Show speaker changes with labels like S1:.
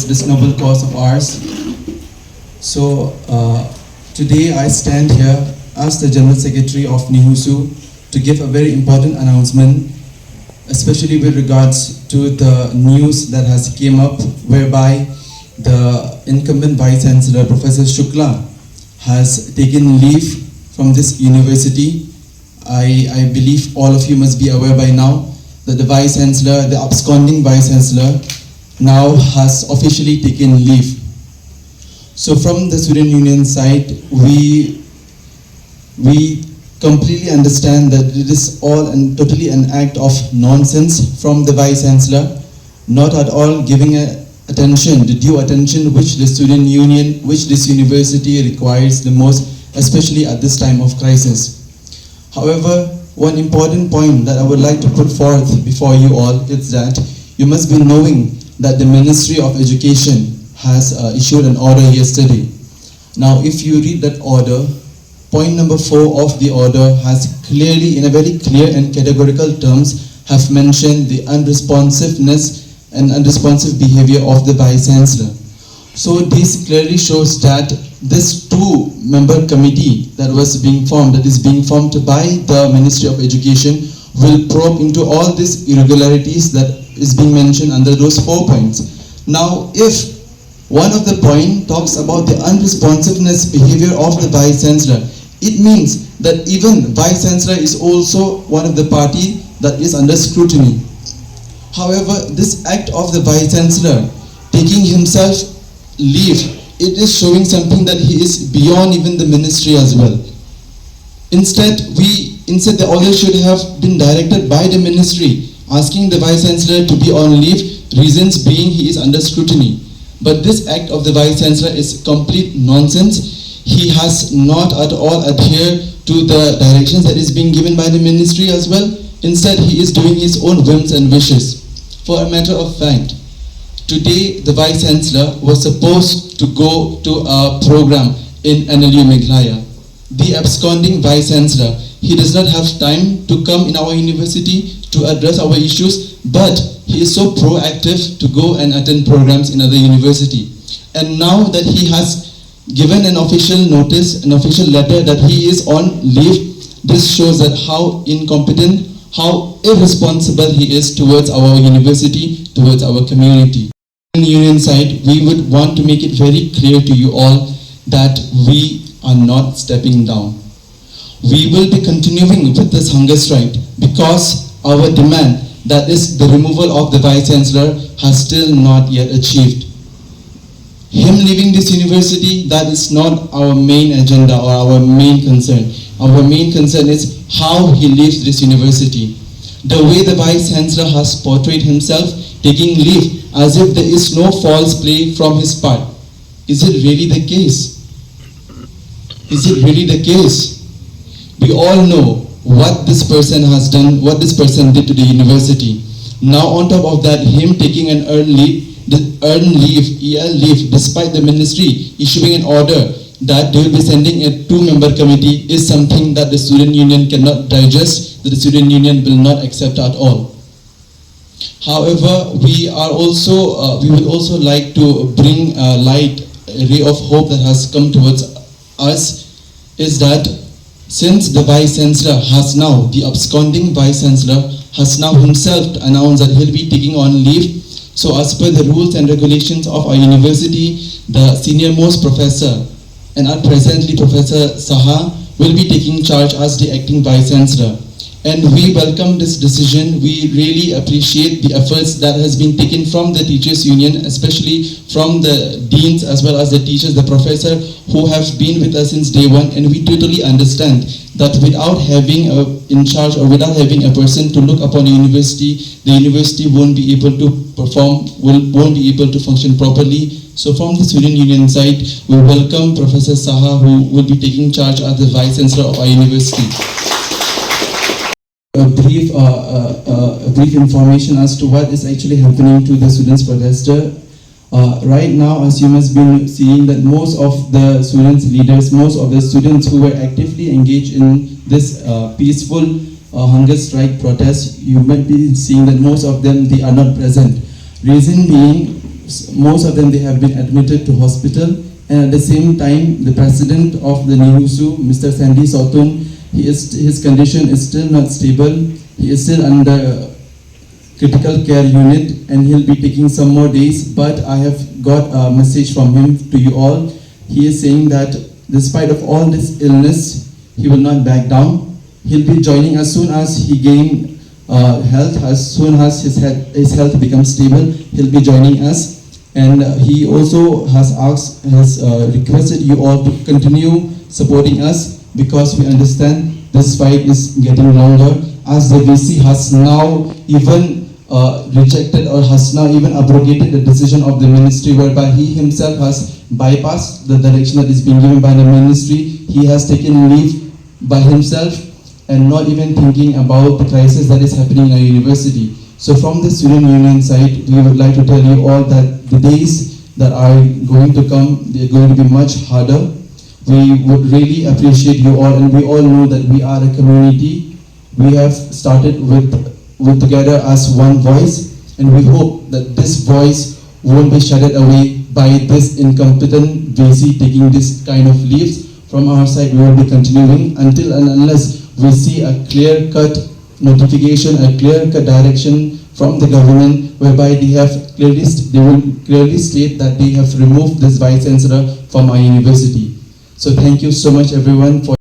S1: towards this noble cause of ours. So today I stand here as the General Secretary of NIHUSU to give a very important announcement, especially with regards to the news that has came up whereby the incumbent Vice Chancellor, Professor Shukla, has taken leave from this university. I believe all of you must be aware by now that the Vice Chancellor, the absconding Vice Chancellor, now has officially taken leave. So from the Student Union side, we completely understand that it is all and totally an act of nonsense from the Vice Chancellor, not at all giving the due attention which the Student Union, which this university requires the most, especially at this time of crisis. However, one important point that I would like to put forth before you all is that you must be knowing that the Ministry of Education has issued an order yesterday. Now, if you read that order, point number 4 of the order has clearly, in a very clear and categorical terms, have mentioned the unresponsiveness and unresponsive behavior of the Vice Chancellor. So this clearly shows that this 2-member committee that was being formed, that is being formed by the Ministry of Education, will probe into all these irregularities that is being mentioned under those 4 points. Now, if one of the point talks about the unresponsiveness behavior of the Vice Chancellor, it means that even Vice Chancellor is also one of the party that is under scrutiny. However, this act of the Vice Chancellor taking himself leave, it is showing something that he is beyond even the ministry as well. Instead, the order should have been directed by the ministry, asking the Vice Chancellor to be on leave, reasons being he is under scrutiny. But this act of the Vice Chancellor is complete nonsense. He has not at all adhered to the directions that is being given by the ministry as well. Instead, he is doing his own whims and wishes. For a matter of fact, today the Vice Chancellor was supposed to go to a program in NLU Meghalaya. The absconding Vice Chancellor, he does not have time to come in our university to address our issues, but he is so proactive to go and attend programs in other university. And now that he has given an official notice, an official letter that he is on leave, this shows that how incompetent, how irresponsible he is towards our university, towards our community. On the union side, we would want to make it very clear to you all that we are not stepping down. We will be continuing with this hunger strike because our demand, that is the removal of the Vice Chancellor, has still not yet achieved. Him leaving this university, that is not our main agenda or our main concern. Our main concern is how he leaves this university. The way the Vice Chancellor has portrayed himself, taking leave as if there is no false play from his part. Is it really the case? Is it really the case? We all know what this person has done, what this person did to the university. Now on top of that, him taking an EL leave, despite the ministry issuing an order that they will be sending a 2-member committee, is something that the Student Union cannot digest, that the Student Union will not accept at all. However, we would also like to bring a ray of hope that has come towards us, is that since the Vice Chancellor has now, the absconding Vice Chancellor has now himself announced that he'll be taking on leave, so as per the rules and regulations of our university, the senior-most professor, and at presently Professor Shah, will be taking charge as the acting Vice Chancellor. And we welcome this decision. We really appreciate the efforts that has been taken from the Teachers Union, especially from the deans as well as the teachers, the professors who have been with us since day one. And we totally understand that without having in charge or without having a person to look upon the university won't be able to perform, won't be able to function properly. So from the Student Union side, we welcome Professor Shah, who will be taking charge as the Vice Chancellor of our university. A brief information as to what is actually happening to the students protester. Right now, as you must be seeing, that most of the students leaders, most of the students who were actively engaged in this peaceful hunger strike protest, you might be seeing that most of them, they are not present. Reason being, most of them they have been admitted to hospital, and at the same time the president of the NIHUSU, Mr. Sandy Sotum, his condition is still not stable. He is still under critical care unit, and he'll be taking some more days. But I have got a message from him to you all. He is saying that despite of all this illness, he will not back down. He'll be joining as soon as he gain health, as soon as his health becomes stable. He'll be joining us, and he also has requested you all to continue supporting us, because we understand this fight is getting longer, as the VC has now even rejected or has now even abrogated the decision of the ministry, whereby he himself has bypassed the direction that is being given by the ministry. He has taken leave by himself and not even thinking about the crisis that is happening in our university. So from the student union side, we would like to tell you all that the days that are going to come, they are going to be much harder. We would really appreciate you all, and we all know that we are a community. We have started with together as one voice, and we hope that this voice won't be shuttered away by this incompetent VC taking this kind of leaves. From our side, we will be continuing until and unless we see a clear-cut notification, a clear-cut direction from the government, whereby they will clearly state that they have removed this Vice Chancellor from our university. So thank you so much everyone for